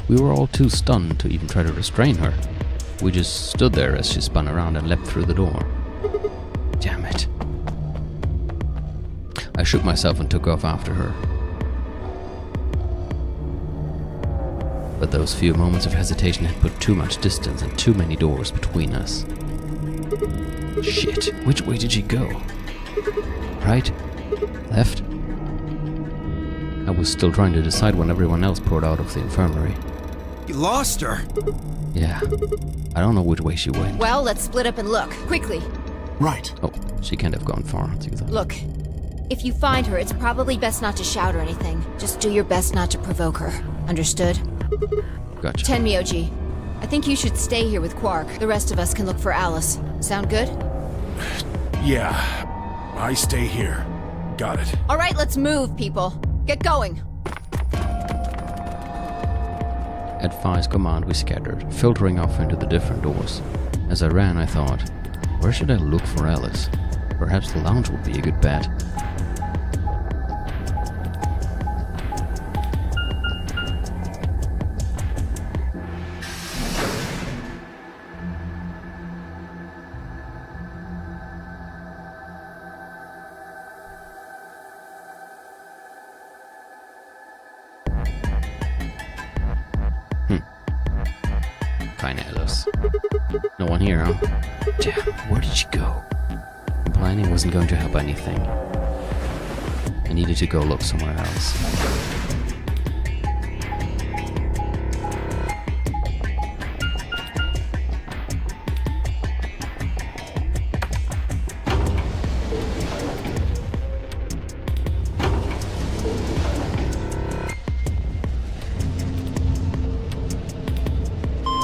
We were all too stunned to even try to restrain her. We just stood there as she spun around and leapt through the door. Damn it. I shook myself and took off after her. But those few moments of hesitation had put too much distance and too many doors between us. Shit, which way did she go? Right? Left? I was still trying to decide when everyone else poured out of the infirmary. You lost her! Yeah, I don't know which way she went. Well, let's split up and look, quickly. Right. Oh, she can't have gone far. Look, if you find her, it's probably best not to shout or anything. Just do your best not to provoke her. Understood? Gotcha. Tenmyoji, I think you should stay here with Quark. The rest of us can look for Alice. Sound good? Yeah, I stay here. Got it. All right, let's move, people. Get going. At Phi's command, we scattered, filtering off into the different doors. As I ran, I thought, where should I look for Alice? Perhaps the lounge would be a good bet. Keine Alice. No one here, huh? Damn, where did she go? Complaining wasn't going to help anything. I needed to go look somewhere else.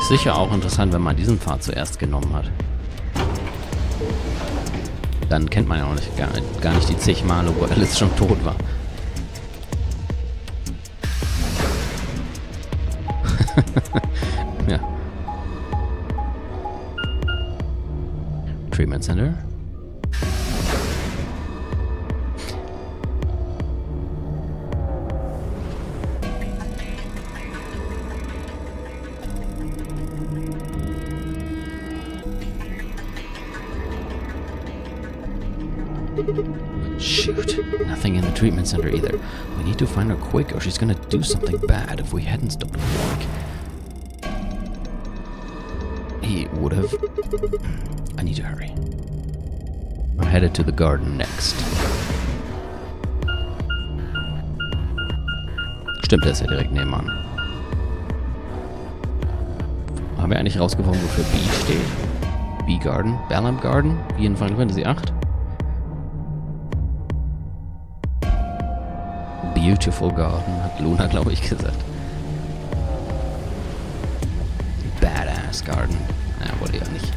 Sicher auch interessant, wenn man diesen Pfad zuerst genommen hat. Dann kennt man ja auch nicht, gar nicht die zig Male, wo Alice schon tot war. Ja. Treatment Center. Shoot, nothing in the treatment center either. We need to find her quick or she's gonna do something bad if we hadn't stopped Quark. He would have. I need to hurry. We're headed to the garden next. Stimmt, der ist ja direkt nebenan. Haben wir eigentlich rausgefunden, wofür B steht? B-Garden? Balam Garden? Wie in Final Fantasy 8? Beautiful Garden, hat Luna, glaube ich, gesagt. Badass Garden. Naja, wollte ich ja nicht.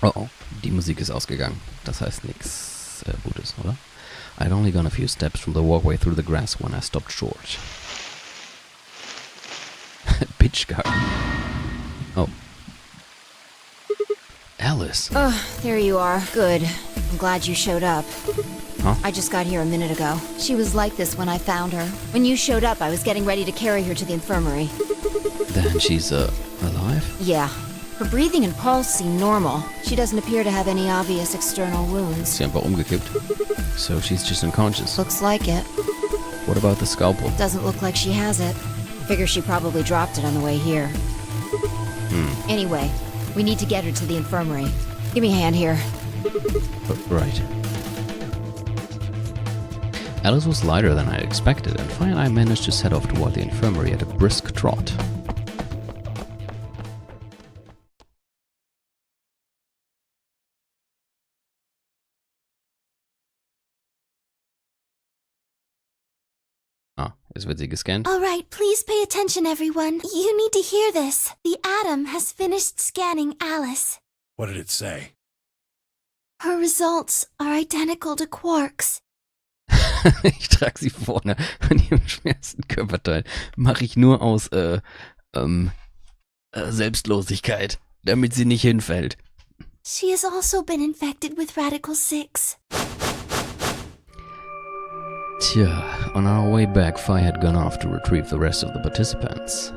Oh oh, die Musik ist ausgegangen. Das heißt nichts Gutes, oder? I'd only gone a few steps from the walkway through the grass when I stopped short. Bitch Garden. Oh. Alice. Oh, there you are. Good. I'm glad you showed up. Huh? I just got here a minute ago. She was like this when I found her. When you showed up, I was getting ready to carry her to the infirmary. Then she's, alive? Yeah. Her breathing and pulse seem normal. She doesn't appear to have any obvious external wounds. Sie einfach umgekippt. So she's just unconscious. Looks like it. What about the scalpel? Doesn't look like she has it. Figure she probably dropped it on the way here. Anyway, we need to get her to the infirmary. Give me a hand here. Right. Alice was lighter than I expected, and Fi and I managed to set off toward the infirmary at a brisk trot. Ah, jetzt wird sie gescannt. All right, please pay attention, everyone. You need to hear this. The Atom has finished scanning Alice. What did it say? Her results are identical to Quark's. Ich trage sie vorne an ihrem schwersten Körperteil. Mache ich nur aus, Selbstlosigkeit, damit sie nicht hinfällt. She has also been infected with Radical 6. Tja, on our way back, Fi had gone off to retrieve the rest of the participants.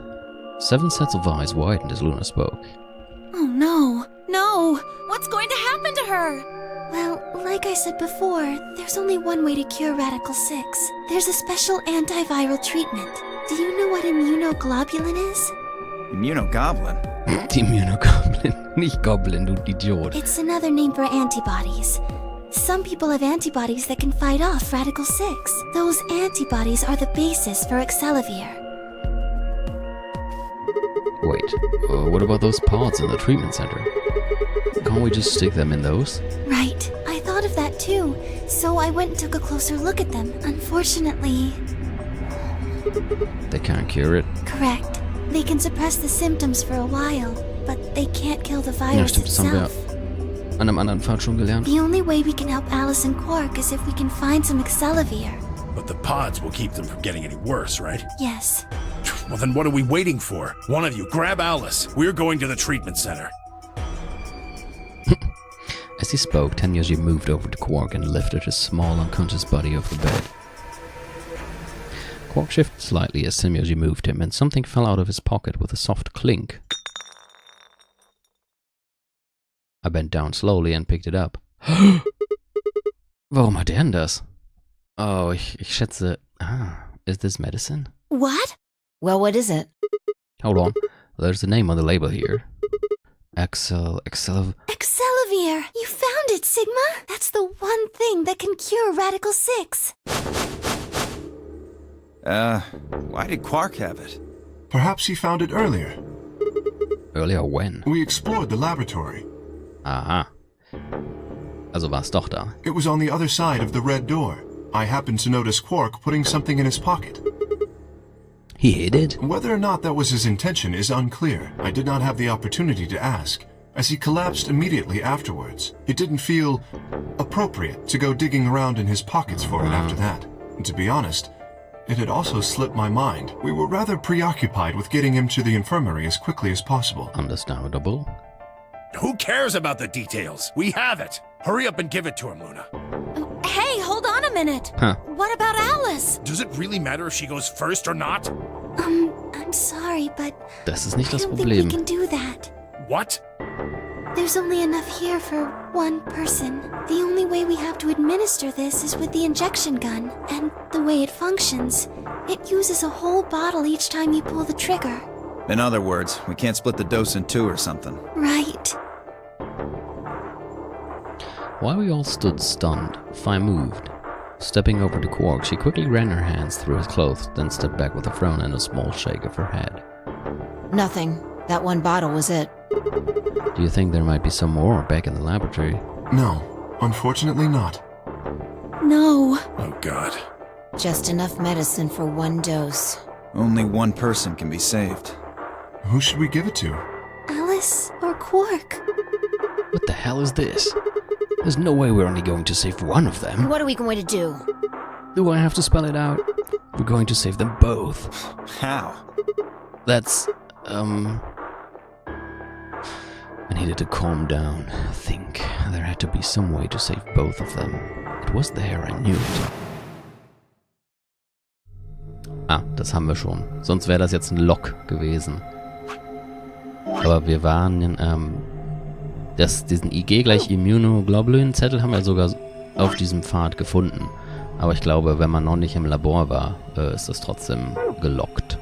7 sets of eyes widened as Luna spoke. Oh no. No! What's going to happen to her? Well, like I said before, there's only one way to cure Radical 6. There's a special antiviral treatment. Do you know what immunoglobulin is? Immunogoblin? Immunogoblin. Nicht Goblin, du Idiot. It's another name for antibodies. Some people have antibodies that can fight off Radical 6. Those antibodies are the basis for Excelavir. Wait, what about those pods in the treatment center? Can't we just stick them in those? Right. I thought of that too. So I went and took a closer look at them. Unfortunately... They can't cure it. Correct. They can suppress the symptoms for a while, but they can't kill the Ja, virus stimmt, das haben wir itself. an einem anderen Pfad schon gelernt. The only way we can help Alice and Quark is if we can find some Excelavir. But the pods will keep them from getting any worse, right? Yes. Well, then what are we waiting for? One of you, grab Alice. We're going to the treatment center. As he spoke, Tenyoji moved over to Quark and lifted his small, unconscious body off the bed. Quark shifted slightly as Tenyoji moved him, and something fell out of his pocket with a soft clink. I bent down slowly and picked it up. Warum hat er denn das? Oh, ich schätze... is this medicine? What? Well, what is it? Hold on. There's a name on the label here. Excelavir. You found it, Sigma! That's the one thing that can cure Radical 6. Why did Quark have it? Perhaps he found it earlier. Earlier when? We explored the laboratory. Aha. Also war's doch da. It was on the other side of the red door. I happened to notice Quark putting something in his pocket. He hid it? Whether or not that was his intention is unclear. I did not have the opportunity to ask, as he collapsed immediately afterwards. It didn't feel appropriate to go digging around in his pockets for it after that. And to be honest, it had also slipped my mind. We were rather preoccupied with getting him to the infirmary as quickly as possible. Understandable. Who cares about the details? We have it. Hurry up and give it to him, Luna. Hey, hold on a minute. Huh. What about Alice? Does it really matter if she goes first or not? I'm sorry, but Das ist nicht I das don't think we Problem. can do that. What? There's only enough here for one person. The only way we have to administer this is with the injection gun, and the way it functions, it uses a whole bottle each time you pull the trigger. In other words, we can't split the dose in two or something. Right. While we all stood stunned, Fi moved. Stepping over to Quark, she quickly ran her hands through his clothes, then stepped back with a frown and a small shake of her head. Nothing. That one bottle was it. Do you think there might be some more back in the laboratory? No, unfortunately not. No. Oh, God. Just enough medicine for one dose. Only one person can be saved. Who should we give it to? Alice or Quark? What the hell is this? There's no way we're only going to save one of them. What are we going to do? Do I have to spell it out? We're going to save them both. How? That's, I needed to calm down, think. There had to be some way to save both of them. It was there, I knew it. Ah, das haben wir schon. Sonst wäre das jetzt ein Lock gewesen. Aber wir waren, diesen IG gleich Immunoglobulin-Zettel haben wir sogar auf diesem Pfad gefunden. Aber ich glaube, wenn man noch nicht im Labor war, ist das trotzdem gelockt.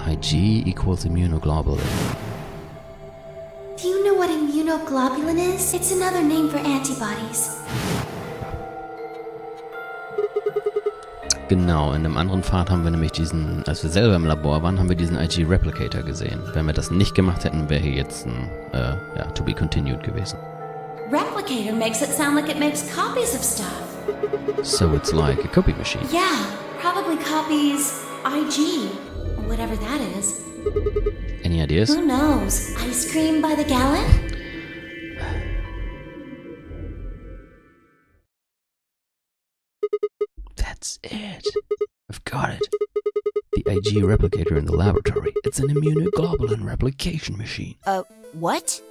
IG equals immunoglobulin. Do you know what immunoglobulin is? It's another name for antibodies. Genau, in einem anderen Pfad haben wir nämlich diesen, als wir selber im Labor waren, haben wir diesen IG-Replicator gesehen. Wenn wir das nicht gemacht hätten, wäre hier jetzt ein, to be continued gewesen. Replicator makes it sound like it makes copies of stuff. So it's like a copy machine. Yeah, probably copies IG, whatever that is. Any ideas? Who knows? Ice cream by the gallon? That's it. I've got it. The IG replicator in the laboratory. It's an immunoglobulin replication machine. What?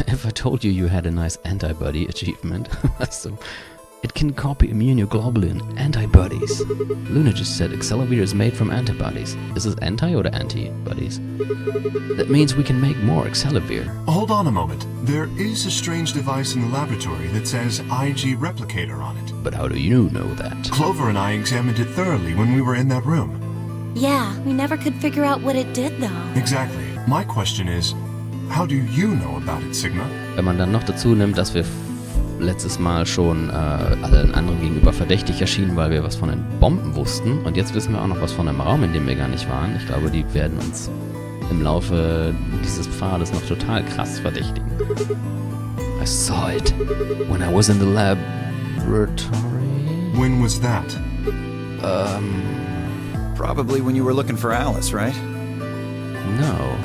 If I told you you had a nice antibody achievement, also, It can copy immunoglobulin antibodies. Luna just said Accelerator is made from antibodies. Is this anti or antibodies? That means we can make more Accelerator. Hold on a moment. There is a strange device in the laboratory that says IG Replicator on it. But how do you know that? Clover and I examined it thoroughly when we were in that room. Yeah, we never could figure out what it did though. Exactly. My question is, how do you know about it, Sigma? Wenn man dann noch dazu nimmt, dass wir letztes Mal schon allen anderen gegenüber verdächtig erschienen, weil wir was von den Bomben wussten. Und jetzt wissen wir auch noch was von einem Raum, in dem wir gar nicht waren. Ich glaube, die werden uns im Laufe dieses Pfades noch total krass verdächtigen. I saw it when I was in the laboratory. When was that? Probably when you were looking for Alice, right? No,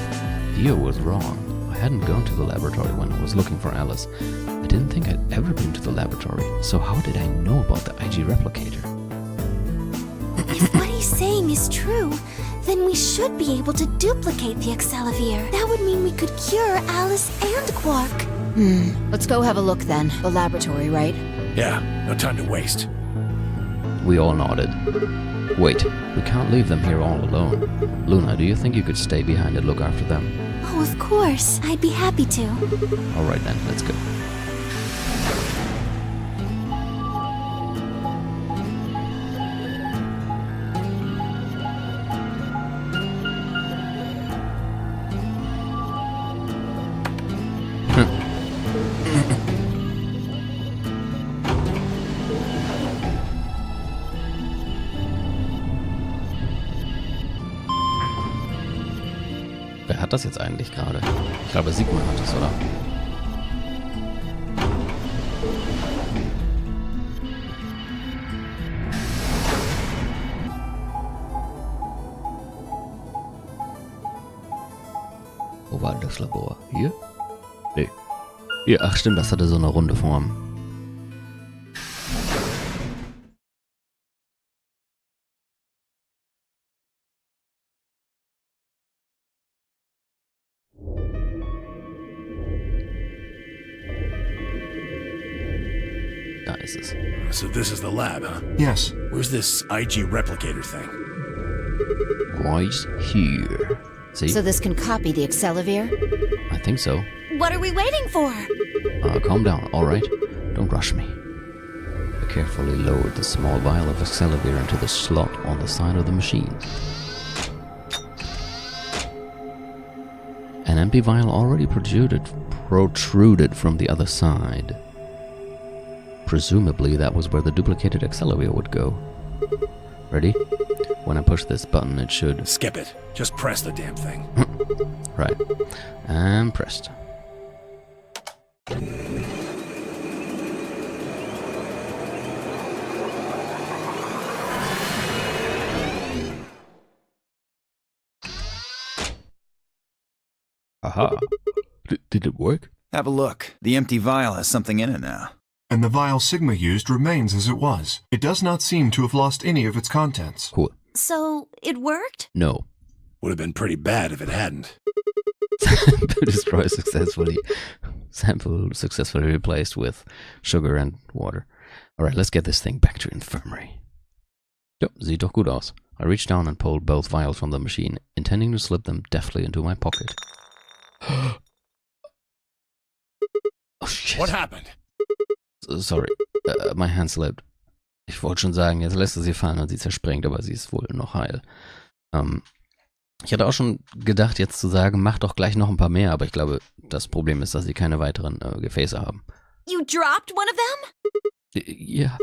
Theo was wrong. I hadn't gone to the laboratory when I was looking for Alice. I didn't think I'd ever been to the laboratory, so how did I know about the IG replicator? If what he's saying is true, then we should be able to duplicate the Accelerator. That would mean we could cure Alice and Quark. Let's go have a look then. The laboratory, right? Yeah, no time to waste. We all nodded. Wait, we can't leave them here all alone. Luna, do you think you could stay behind and look after them? Oh, of course. I'd be happy to. Alright then, let's go. Wer hat das jetzt eigentlich gerade? Ich glaube, Sigmar hat es, oder? Wo war das Labor? Hier? Nee. Hier, ach stimmt, das hatte so eine runde Form. Da ist es. So this is the lab, huh? Yes. Where's this IG replicator thing? Right here. See? So this can copy the Accelerator? I think so. What are we waiting for? Calm down, alright? Don't rush me. I carefully lowered the small vial of Accelerator into the slot on the side of the machine. An empty vial already protruded from the other side. Presumably that was where the duplicated Accelerator would go. Ready? When I push this button, it should... Skip it. Just press the damn thing. Right. And pressed. Aha. Did it work? Have a look. The empty vial has something in it now. And the vial Sigma used remains as it was. It does not seem to have lost any of its contents. Cool. So, it worked? No. Would have been pretty bad if it hadn't. Destroy successfully. Sample successfully replaced with sugar and water. Alright, let's get this thing back to infirmary. Jo, sieht doch gut aus. I reached down and pulled both vials from the machine, intending to slip them deftly into my pocket. Oh shit. What happened? Sorry, my hand slipped. Ich wollte schon sagen, jetzt lässt er sie fallen und sie zerspringt, aber sie ist wohl noch heil. Ich hatte auch schon gedacht, jetzt zu sagen, mach doch gleich noch ein paar mehr, aber ich glaube, das Problem ist, dass sie keine weiteren Gefäße haben. You dropped one of them? Yeah,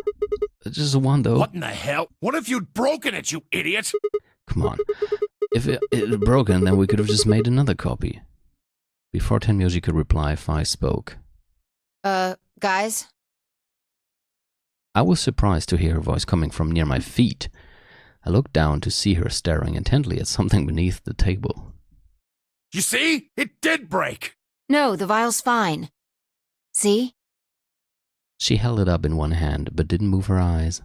just one though. What in the hell? What if you'd broken it, you idiot? Come on. If it had broken, then we could have just made another copy. Before Tenmyoji could reply, Fi spoke. Guys? I was surprised to hear her voice coming from near my feet. I looked down to see her staring intently at something beneath the table. You see? It did break! No, the vial's fine. See? She held it up in one hand, but didn't move her eyes.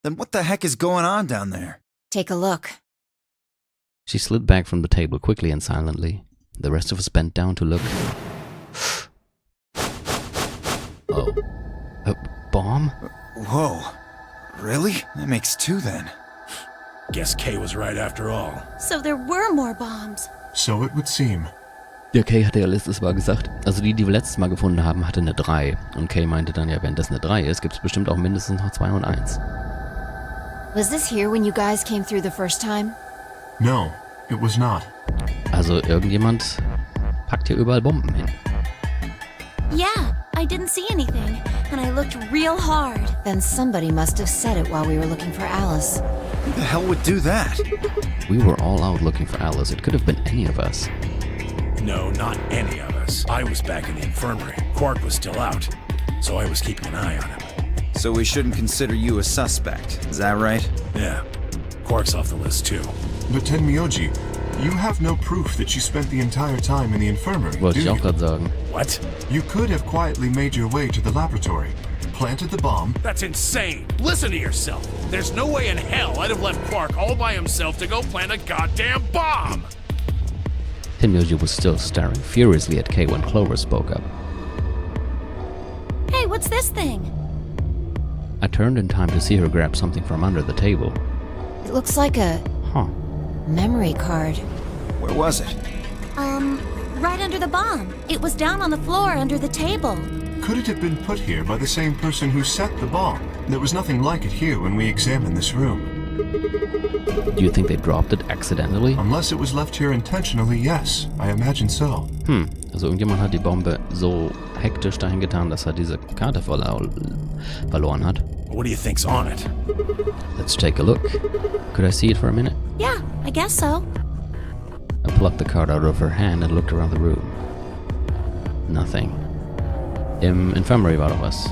Then what the heck is going on down there? Take a look. She slid back from the table quickly and silently. The rest of us bent down to look. Oh. bomb? Whoa. Really? That makes 2 then. Guess Kay was right after all. So there were more bombs. So it would seem. Ja, Kay hatte ja letztes Mal gesagt, also die wir letztes Mal gefunden haben, hatte eine 3. Und Kay meinte dann ja, wenn das eine 3 ist, gibt es bestimmt auch mindestens noch 2 und 1. Was this here when you guys came through the first time? No, it was not. Also irgendjemand packt hier überall Bomben hin. Yeah, I didn't see anything, and I looked real hard. Then somebody must have said it while we were looking for Alice. Who the hell would do that? We were all out looking for Alice. It could have been any of us. No, not any of us. I was back in the infirmary. Quark was still out, so I was keeping an eye on him. So we shouldn't consider you a suspect, is that right? Yeah, Quark's off the list too. But Tenmyoji, you have no proof that you spent the entire time in the infirmary, Wollte do ich auch you? gerade sagen. What? You could have quietly made your way to the laboratory, planted the bomb. That's insane! Listen to yourself! There's no way in hell I'd have left Quark all by himself to go plant a goddamn bomb! Tenmyoji was still staring furiously at Kay when Clover spoke up. Hey, what's this thing? I turned in time to see her grab something from under the table. It looks like a Huh. memory card. Where was it? Right under the bomb. It was down on the floor under the table. Could it have been put here by the same person who set the bomb? There was nothing like it here when we examined this room. Do you think they dropped it accidentally? Unless it was left here intentionally, yes. I imagine so. Also irgendjemand hat die Bombe so hektisch dahin getan, dass er diese Karte verloren hat. What do you think's on it? Let's take a look. Could I see it for a minute? Yeah, I guess so. I plucked the card out of her hand and looked around the room. Nothing. Im Infirmary war doch was.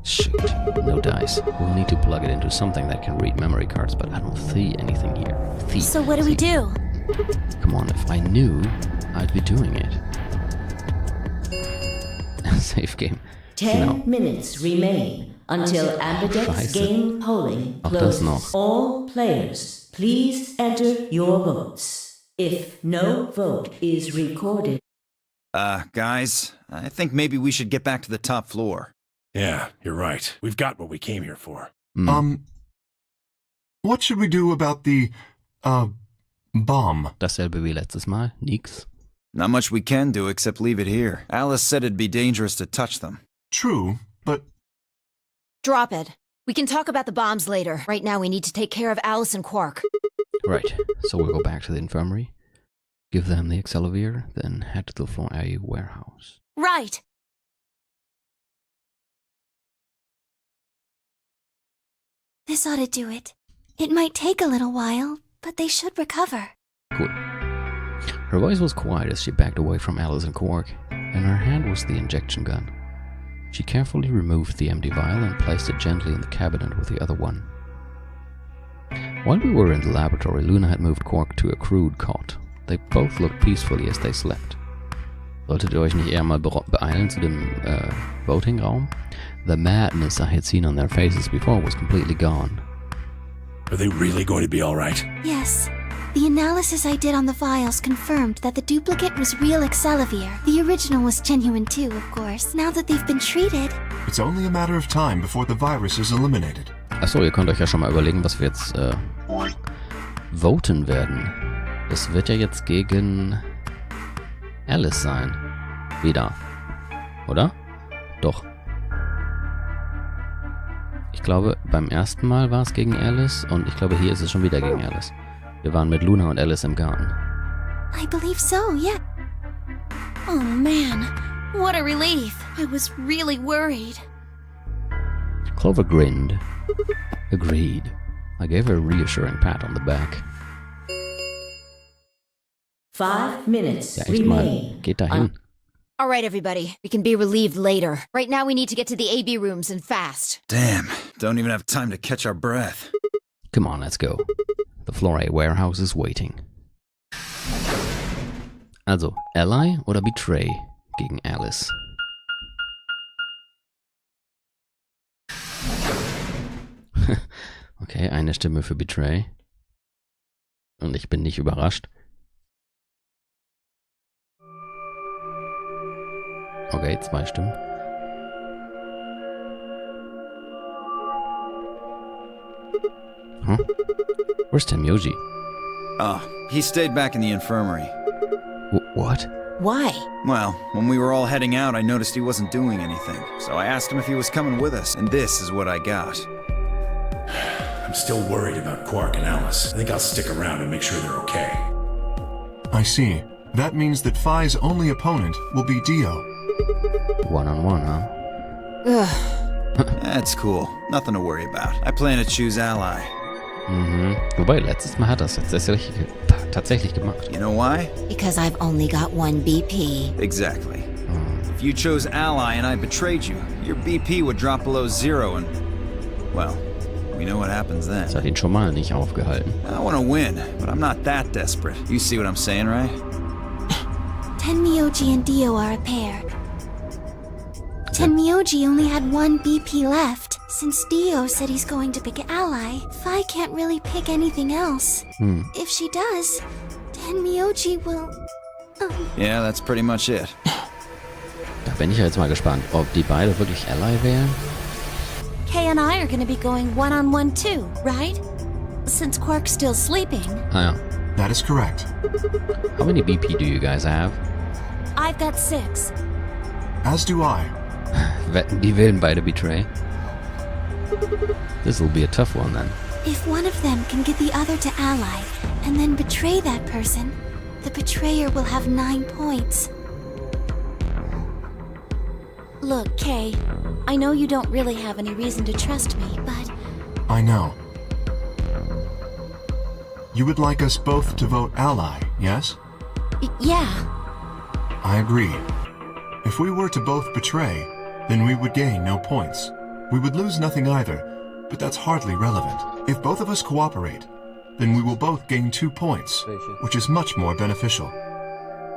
Shoot, no dice. We'll need to plug it into something that can read memory cards, but I don't see anything here. So what do we do? Come on, if I knew, I'd be doing it. Safe game. 10 minutes remain until Ambidex Scheiße. game polling Auch das closes. noch. All players, please enter your votes. If no vote is recorded, Guys, I think maybe we should get back to the top floor. Yeah, you're right. We've got what we came here for. What should we do about the, bomb? Dasselbe wie letztes Mal. Nix. Not much we can do except leave it here. Alice said it'd be dangerous to touch them. True, but Drop it. We can talk about the bombs later. Right now we need to take care of Alice and Quark. Right, so we'll go back to the infirmary, give them the Accelerator, then head to the Floor A warehouse. Right. This ought to do it. It might take a little while, but they should recover. Cool. Her voice was quiet as she backed away from Alice and Quark. In her hand was the injection gun. She carefully removed the empty vial and placed it gently in the cabinet with the other one. While we were in the laboratory, Luna had moved Quark to a crude cot. They both looked peacefully as they slept. Solltet ihr euch nicht eher mal beeilen zu dem Voting-Raum? The madness I had seen on their faces before was completely gone. Are they really going to be all right? Yes. The analysis I did on the vials confirmed that the duplicate was real Accelerator. The original was genuine too, of course. Now that they've been treated... it's only a matter of time before the virus is eliminated. Achso, ihr könnt euch ja schon mal überlegen, was wir jetzt voten werden. Das wird ja jetzt gegen Alice sein. Wieder. Oder? Doch. Ich glaube, beim ersten Mal war es gegen Alice und ich glaube, hier ist es schon wieder gegen Alice. Wir waren mit Luna und Alice im Garten. I believe so, yeah. Oh man, what a relief. I was really worried. Clover grinned. Agreed. I gave her a reassuring pat on the back. 5 minutes Ja, echt mal. remain. Geht dahin. All right, everybody. We can be relieved later. Right now we need to get to the AB rooms and fast. Damn, don't even have time to catch our breath. Come on, let's go. The Floor A warehouse is waiting. Also, Ally oder Betray gegen Alice? Okay, eine Stimme für Betray. Und ich bin nicht überrascht. Okay, 2 Stimmen. Huh? Where's Tenmyoji? Oh, he stayed back in the infirmary. What? Why? Well, when we were all heading out, I noticed he wasn't doing anything. So I asked him if he was coming with us, and this is what I got. I'm still worried about Quark and Alice. I think I'll stick around and make sure they're okay. I see. That means that Phi's only opponent will be Dio. 1-on-1, huh? That's cool. Nothing to worry about. I plan to choose Ally. Wobei, letztes Mal hat er es tatsächlich gemacht. You know why? Because I've only got one BP. Exactly. If you chose Ally and I betrayed you, your BP would drop below 0 and... well, we know what happens then. Das hat ihn schon mal nicht aufgehalten. I want to win, but I'm not that desperate. You see what I'm saying, right? Tenmyoji and Dio are a pair. Tenmyoji only had one BP left. Since Dio said he's going to pick Ally, Phi can't really pick anything else. If she does, Tenmyoji will... Yeah, that's pretty much it. Da bin ich ja jetzt mal gespannt, ob die beide wirklich Ally wären. Kay and I are gonna be going one-on-one too, right? Since Quark's still sleeping. Ah ja. That is correct. How many BP do you guys have? I've got 6. As do I. Wetten, die werden beide betray. This will be a tough one then. If one of them can get the other to ally, and then betray that person, the betrayer will have 9 points. Look, Kay, I know you don't really have any reason to trust me, but... I know. You would like us both to vote Ally, yes? Yeah. I agree. If we were to both betray, then we would gain no points. We would lose nothing either, but that's hardly relevant. If both of us cooperate, then we will both gain 2 points, which is much more beneficial.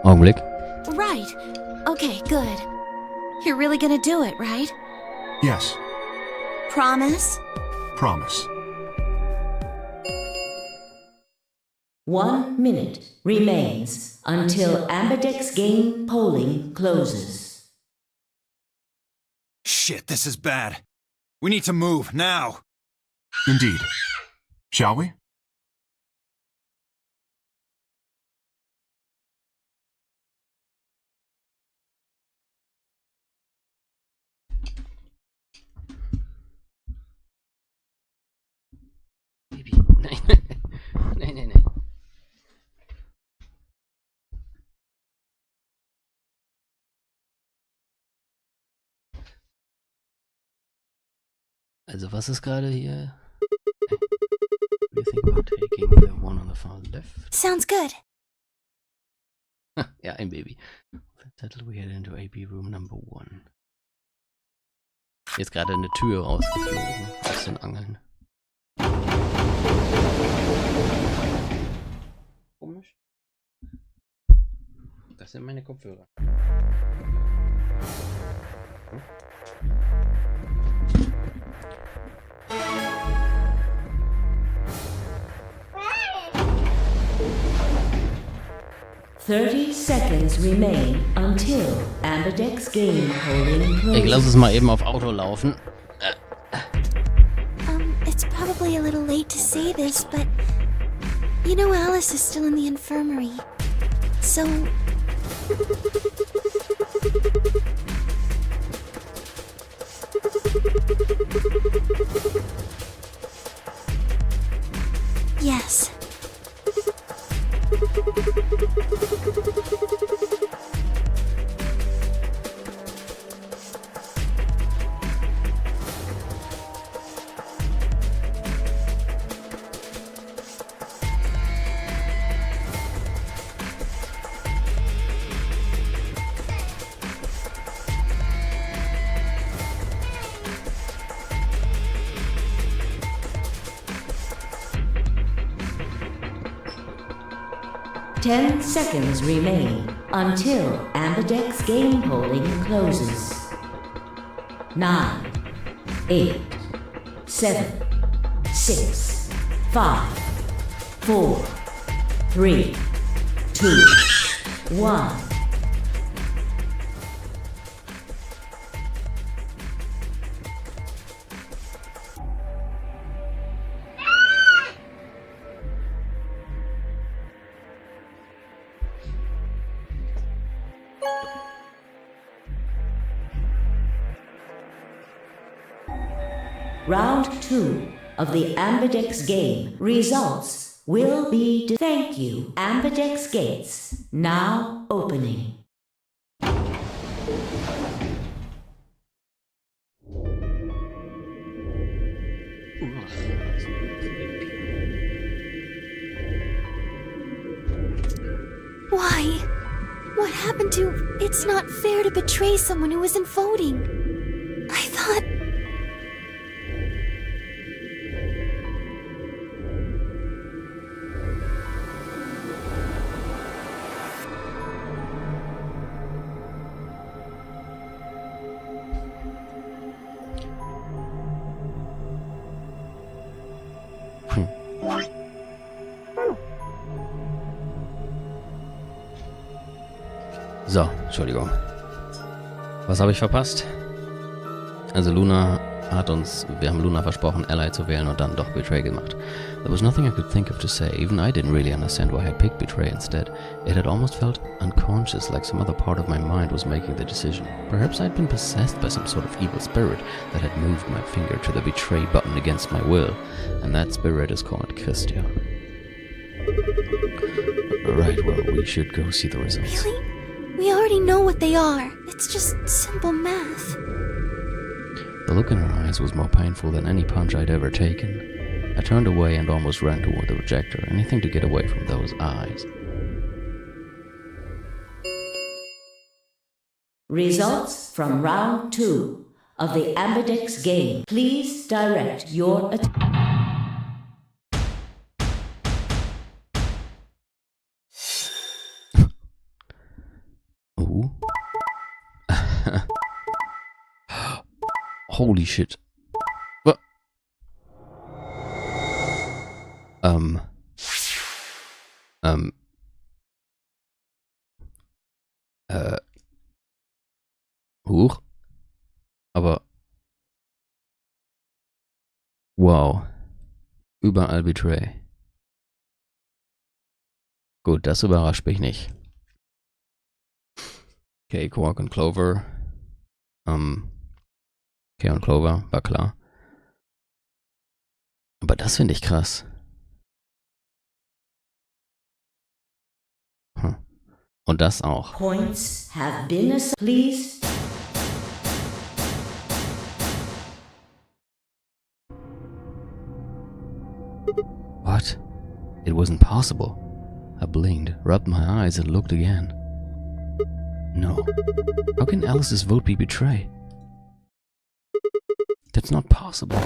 Augenblick. Right. Okay, good. You're really gonna do it, right? Yes, Promise? promise. 1 minute remains until Ambidex game polling closes. Shit, this is bad. We need to move, now! Indeed. Shall we? Baby. Nein. Nein. Also was ist gerade hier? What do you think about taking the one on the far left? Sounds good. Ja, ein Baby. Settle we head into AB room number 1. Jetzt gerade eine Tür rausgeflogen aus den Angeln. Komisch. Das sind meine Kopfhörer. Hm? 30 seconds remain until Ambidex game polling closes. Ich lasse es mal eben auf Auto laufen. It's probably a little late to say this, but you know Alice is still in the infirmary. So... yes. Ten seconds remain until Ambidex game polling closes. 9, 8, 7, 6, 5, 4, 3, 2, 1. Round 2 of the Ambidex game. Results will be... Thank you. Ambidex gates now opening. Why? What happened to... It's not fair to betray someone who isn't voting. I thought... So, Entschuldigung. Was habe ich verpasst? Also Luna hat uns, wir haben Luna versprochen, Ally zu wählen und dann doch Betray gemacht. There was nothing I could think of to say. Even I didn't really understand why I picked Betray instead. It had almost felt unconscious, like some other part of my mind was making the decision. Perhaps I'd been possessed by some sort of evil spirit that had moved my finger to the Betray button against my will. And that spirit is called Christian. Right, well, we should go see the results. Really? We already know what they are. It's just simple math. The look in her eyes was more painful than any punch I'd ever taken. I turned away and almost ran toward the projector, anything to get away from those eyes. Results from round 2 of the Ambidex game. Please direct your attention. Holy shit. What? Huch. Aber. Wow. Überall Betray. Gut, das überrascht mich nicht. Okay, Quark und Clover. Okay, und Clover, war klar. Aber das finde ich krass. Und das auch. Points have been assigned. Please. What? It wasn't possible. I blinked, rubbed my eyes, and looked again. No. How can Alice's vote be betrayed? That's not possible.